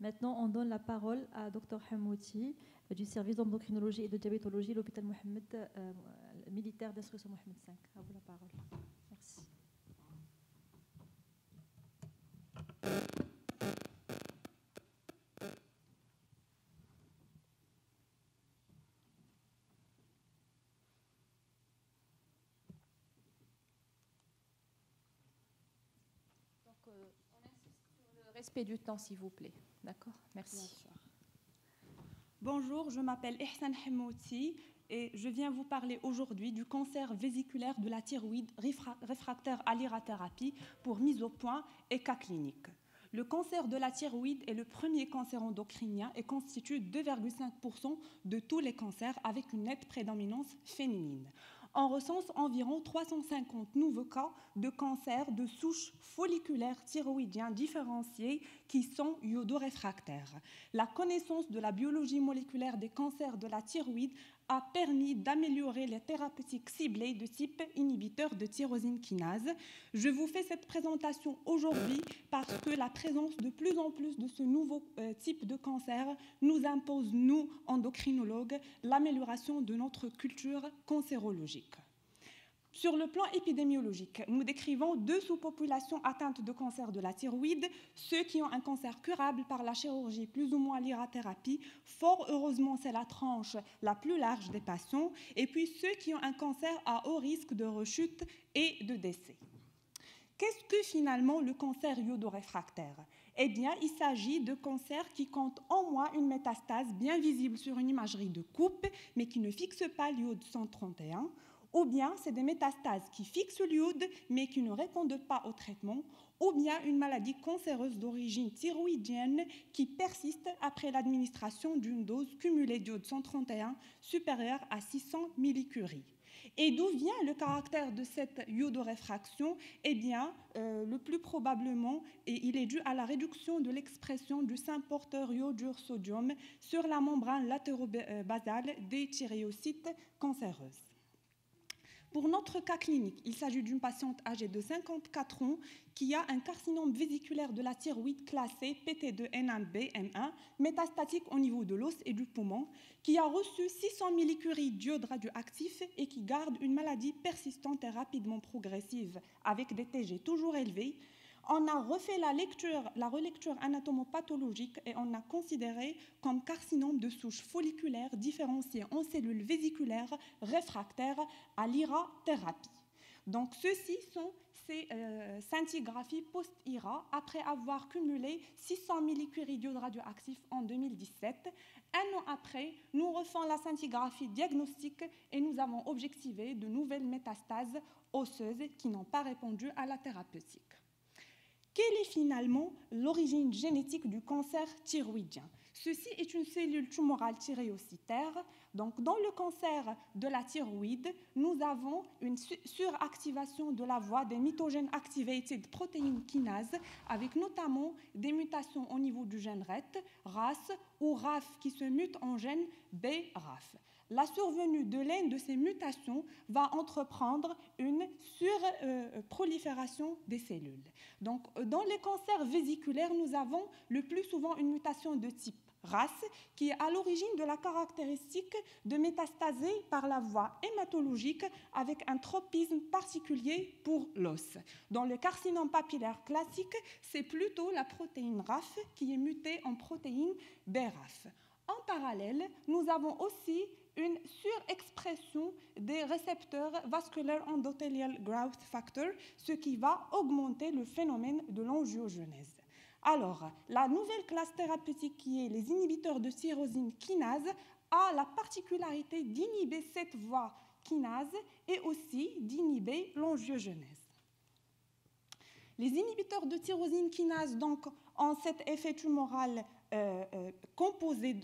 Maintenant, on donne la parole à Dr Hamouti du service d'endocrinologie et de diabétologie, l'hôpital Mohamed militaire d'instruction Mohamed V. À vous la parole. Merci. Donc, on insiste sur le respect du temps, s'il vous plaît. D'accord? Merci. Bonjour, je m'appelle Ihsan Hamouti et je viens vous parler aujourd'hui du cancer vésiculaire de la thyroïde réfractaire à l'irathérapie pour mise au point et cas clinique. Le cancer de la thyroïde est le premier cancer endocrinien et constitue 2,5% de tous les cancers avec une nette prédominance féminine. On recense environ 350 nouveaux cas de cancer de souche folliculaire thyroïdien différenciés qui sont iodoréfractaires. La connaissance de la biologie moléculaire des cancers de la thyroïde a permis d'améliorer les thérapeutiques ciblées de type inhibiteur de tyrosine kinase. Je vous fais cette présentation aujourd'hui parce que la présence de plus en plus de ce nouveau type de cancer nous impose, nous, endocrinologues, l'amélioration de notre culture cancérologique. Sur le plan épidémiologique, nous décrivons deux sous-populations atteintes de cancer de la thyroïde, ceux qui ont un cancer curable par la chirurgie plus ou moins l'irathérapie, fort heureusement c'est la tranche la plus large des patients, et puis ceux qui ont un cancer à haut risque de rechute et de décès. Qu'est-ce que finalement le cancer iodoréfractaire? Eh bien, il s'agit de cancers qui comptent en moins une métastase bien visible sur une imagerie de coupe, mais qui ne fixe pas l'iode 131, ou bien c'est des métastases qui fixent l'iode mais qui ne répondent pas au traitement, ou bien une maladie cancéreuse d'origine thyroïdienne qui persiste après l'administration d'une dose cumulée d'iode 131 supérieure à 600 millicuries. Et d'où vient le caractère de cette iodoréfraction? Eh bien, le plus probablement, il est dû à la réduction de l'expression du symporteur iodure sodium sur la membrane latérobasale des thyréocytes cancéreuses. Pour notre cas clinique, il s'agit d'une patiente âgée de 54 ans qui a un carcinome vésiculaire de la thyroïde classé PT2N1B-M1, métastatique au niveau de l'os et du poumon, qui a reçu 600 millicuries d'iode radioactif et qui garde une maladie persistante et rapidement progressive avec des TG toujours élevés. On a refait la relecture anatomopathologique et on a considéré comme carcinome de souche folliculaire différencié en cellules vésiculaires réfractaires à l'irathérapie. Donc, ceux-ci sont ces scintigraphies post-IRA après avoir cumulé 600 millicuries d'iode radioactif en 2017. Un an après, nous refons la scintigraphie diagnostique et nous avons objectivé de nouvelles métastases osseuses qui n'ont pas répondu à la thérapeutique. Quelle est finalement l'origine génétique du cancer thyroïdien? Ceci est une cellule tumorale thyréocytaire. Donc, dans le cancer de la thyroïde, nous avons une suractivation de la voie des mitogènes activated protein kinase, avec notamment des mutations au niveau du gène RET, RAS ou RAF qui se mute en gène BRAF. La survenue de l'une de ces mutations va entreprendre une surprolifération des cellules. Donc, dans les cancers vésiculaires, nous avons le plus souvent une mutation de type RAS qui est à l'origine de la caractéristique de métastaser par la voie hématologique avec un tropisme particulier pour l'os. Dans le carcinome papillaire classique, c'est plutôt la protéine RAF qui est mutée en protéine BRAF. En parallèle, nous avons aussi une surexpression des récepteurs vasculaire endothelial growth factor, ce qui va augmenter le phénomène de l'angiogenèse. Alors, la nouvelle classe thérapeutique qui est les inhibiteurs de tyrosine kinase a la particularité d'inhiber cette voie kinase et aussi d'inhiber l'angiogenèse. Les inhibiteurs de tyrosine kinase donc, ont cet effet tumoral composé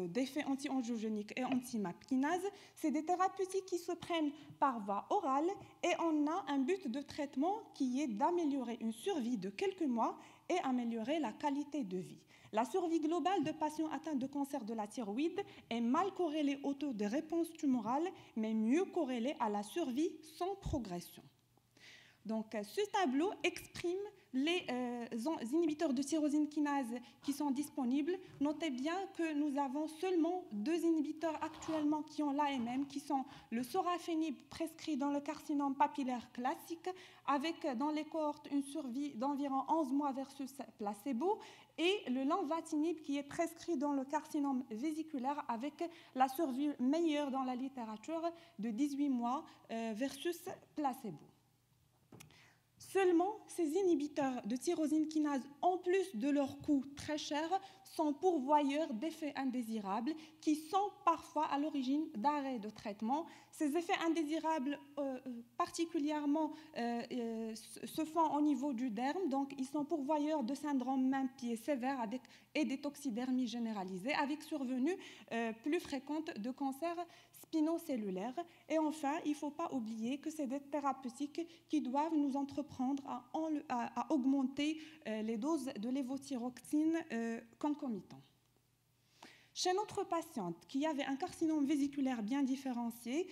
d'effets anti-angiogéniques et anti-MAP kinase. C'est des thérapeutiques qui se prennent par voie orale et on a un but de traitement qui est d'améliorer une survie de quelques mois et améliorer la qualité de vie. La survie globale de patients atteints de cancer de la thyroïde est mal corrélée au taux de réponse tumorale, mais mieux corrélée à la survie sans progression. Donc, ce tableau exprime les inhibiteurs de tyrosine kinase qui sont disponibles, notez bien que nous avons seulement 2 inhibiteurs actuellement qui ont l'AMM, qui sont le sorafenib prescrit dans le carcinome papillaire classique, avec dans les cohortes une survie d'environ 11 mois versus placebo, et le lenvatinib qui est prescrit dans le carcinome vésiculaire avec la survie meilleure dans la littérature de 18 mois versus placebo. Seulement, ces inhibiteurs de tyrosine kinase, en plus de leur coût très cher, sont pourvoyeurs d'effets indésirables qui sont parfois à l'origine d'arrêts de traitement. Ces effets indésirables particulièrement se font au niveau du derme, donc ils sont pourvoyeurs de syndrome main-pied sévère et des toxidermies généralisées, avec survenue plus fréquente de cancers spinocellulaires. Et enfin, il ne faut pas oublier que c'est des thérapeutiques qui doivent nous entreprendre à augmenter les doses de lévothyroxine concomitant. Chez notre patiente qui avait un carcinome vésiculaire bien différencié,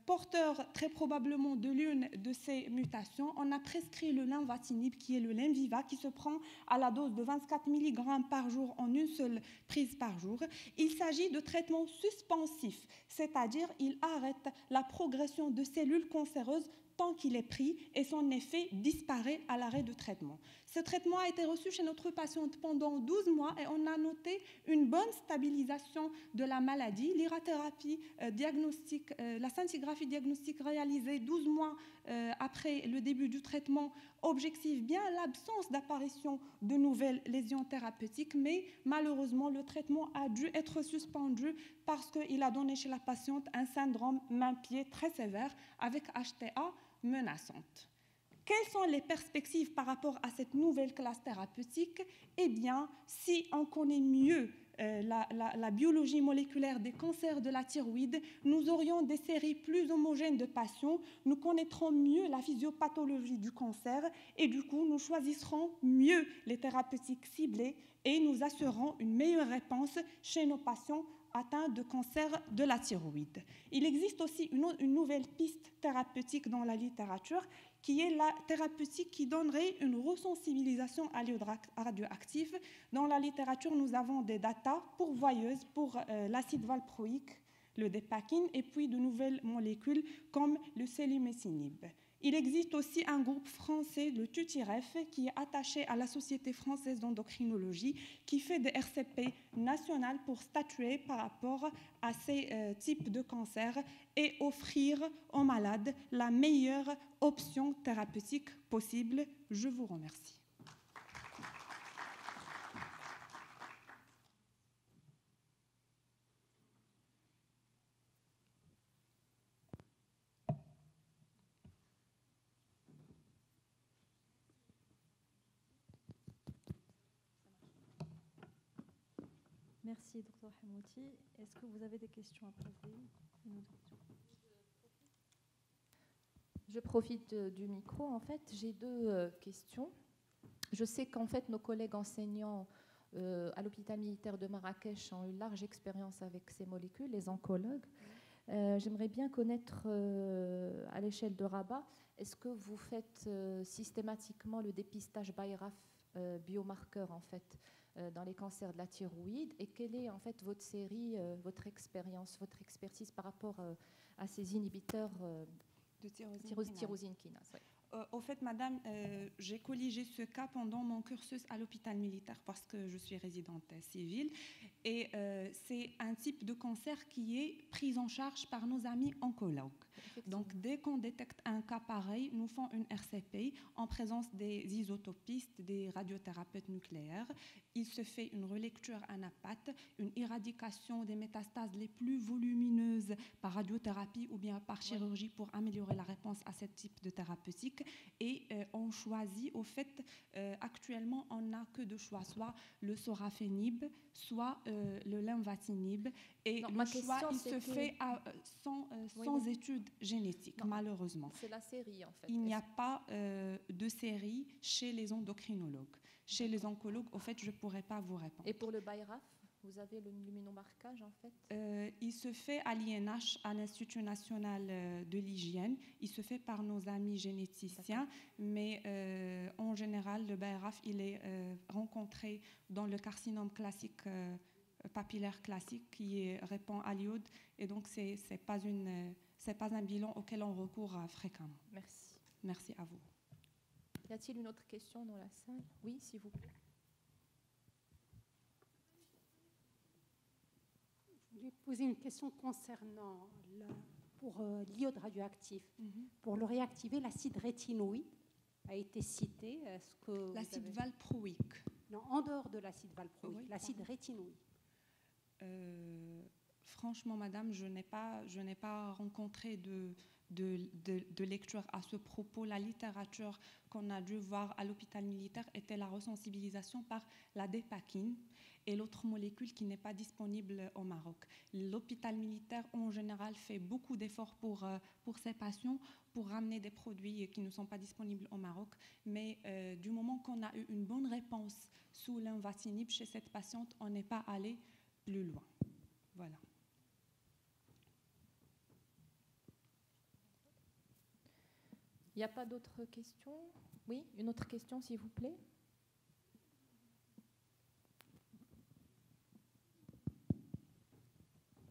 porteur très probablement de l'une de ces mutations, on a prescrit le lenvatinib, qui est le Lenviva, qui se prend à la dose de 24 mg par jour en une seule prise par jour. Il s'agit de traitements suspensifs, c'est-à-dire il arrête la progression de cellules cancéreuses tant qu'il est pris et son effet disparaît à l'arrêt de traitement. Ce traitement a été reçu chez notre patiente pendant 12 mois et on a noté une bonne stabilisation de la maladie. L'irathérapie diagnostique, la scintigraphie diagnostique réalisée 12 mois après le début du traitement objective bien l'absence d'apparition de nouvelles lésions thérapeutiques, mais malheureusement le traitement a dû être suspendu parce qu'il a donné chez la patiente un syndrome main-pied très sévère avec HTA menaçante. Quelles sont les perspectives par rapport à cette nouvelle classe thérapeutique? Eh bien, si on connaît mieux la biologie moléculaire des cancers de la thyroïde, nous aurions des séries plus homogènes de patients, nous connaîtrons mieux la physiopathologie du cancer et du coup, nous choisirons mieux les thérapeutiques ciblées et nous assurerons une meilleure réponse chez nos patients atteints de cancer de la thyroïde. Il existe aussi une nouvelle piste thérapeutique dans la littérature qui est la thérapeutique qui donnerait une resensibilisation à l'iode radioactif. Dans la littérature, nous avons des datas pourvoyeuses pour l'acide valproïque, le dépakine, et puis de nouvelles molécules comme le selumetinib. Il existe aussi un groupe français, le TUTIREF, qui est attaché à la Société française d'endocrinologie, qui fait des RCP nationales pour statuer par rapport à ces types de cancers et offrir aux malades la meilleure option thérapeutique possible. Je vous remercie. Merci, Dr Hamouti. Est-ce que vous avez des questions à poser? Je profite du micro. En fait, j'ai 2 questions. Je sais qu'en fait, nos collègues enseignants à l'hôpital militaire de Marrakech ont une large expérience avec ces molécules, les oncologues. J'aimerais bien connaître à l'échelle de Rabat, est-ce que vous faites systématiquement le dépistage BIRAF biomarqueur en fait dans les cancers de la thyroïde, et quelle est en fait votre série, votre expérience, votre expertise par rapport à ces inhibiteurs de tyrosine kinase? Ouais. Au fait, madame, j'ai colligé ce cas pendant mon cursus à l'hôpital militaire parce que je suis résidente civile et c'est un type de cancer qui est pris en charge par nos amis oncologues. Donc, dès qu'on détecte un cas pareil, nous faisons une RCP en présence des isotopistes, des radiothérapeutes nucléaires. Il se fait une relecture anapathe, une éradication des métastases les plus volumineuses par radiothérapie ou bien par chirurgie pour améliorer la réponse à ce type de thérapeutique. Et on choisit, au fait, actuellement, on n'a que deux choix, soit le sorafenib, soit le lenvatinib. Et non, le choix, il se fait sans études génétiques, malheureusement. C'est la série, en fait. Il n'y a pas de série chez les endocrinologues. Chez les oncologues, au fait, je ne pourrais pas vous répondre. Et pour le BIRAF? Vous avez le luminomarquage en fait? Il se fait à l'INH, à l'Institut national de l'hygiène. Il se fait par nos amis généticiens, mais en général, le BRAF, il est rencontré dans le carcinome classique, papillaire classique, qui répond à l'iode, et donc c'est pas un bilan auquel on recourt fréquemment. Merci. Merci à vous. Y a-t-il une autre question dans la salle? Oui, s'il vous plaît. Je voulais poser une question concernant l'iode radioactif. Pour le réactiver, l'acide rétinoïde a été cité. Est-ce que l'acide valproïque? Non, en dehors de l'acide valproïque, Oui, l'acide rétinoïde. Franchement, madame, je n'ai pas rencontré de lecture à ce propos. La littérature qu'on a dû voir à l'hôpital militaire était la resensibilisation par la dépakine et l'autre molécule qui n'est pas disponible au Maroc. L'hôpital militaire, en général, fait beaucoup d'efforts pour ces patients, pour ramener des produits qui ne sont pas disponibles au Maroc. Mais du moment qu'on a eu une bonne réponse sous l'invacinib chez cette patiente, on n'est pas allé plus loin. Voilà. Il n'y a pas d'autres questions? Oui, une autre question, s'il vous plaît.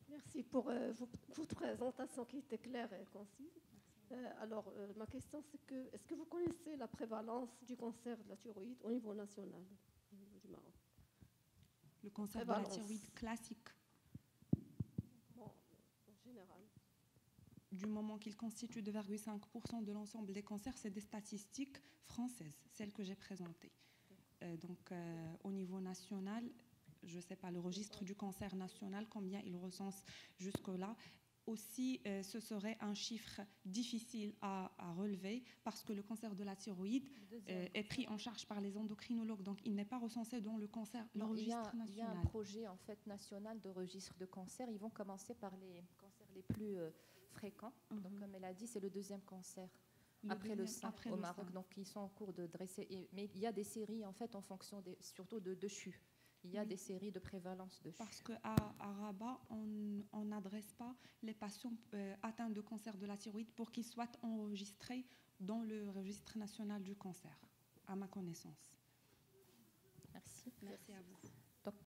Merci pour votre présentation qui était claire et concise. Alors, ma question, c'est que, est-ce que vous connaissez la prévalence du cancer de la thyroïde au niveau national du Maroc? Le cancer de la thyroïde classique? Bon, en général. Du moment qu'il constitue 2,5% de l'ensemble des cancers, c'est des statistiques françaises, celles que j'ai présentées. Donc, au niveau national, je ne sais pas, le registre du cancer national, combien il recense jusque-là. Aussi, ce serait un chiffre difficile à relever parce que le cancer de la thyroïde est pris en charge par les endocrinologues, donc il n'est pas recensé dans le registre national. Il y a un projet en fait national de registre de cancer. Ils vont commencer par les cancers les plus fréquents. Donc, comme elle a dit, c'est le deuxième cancer après le sein au Maroc. Donc, ils sont en cours de dresser. Mais il y a des séries en fait en fonction surtout de CHU. Il y a des séries de prévalence de CHU. Parce qu'à Rabat, on n'adresse pas les patients atteints de cancer de la thyroïde pour qu'ils soient enregistrés dans le registre national du cancer, à ma connaissance. Merci. Merci à vous.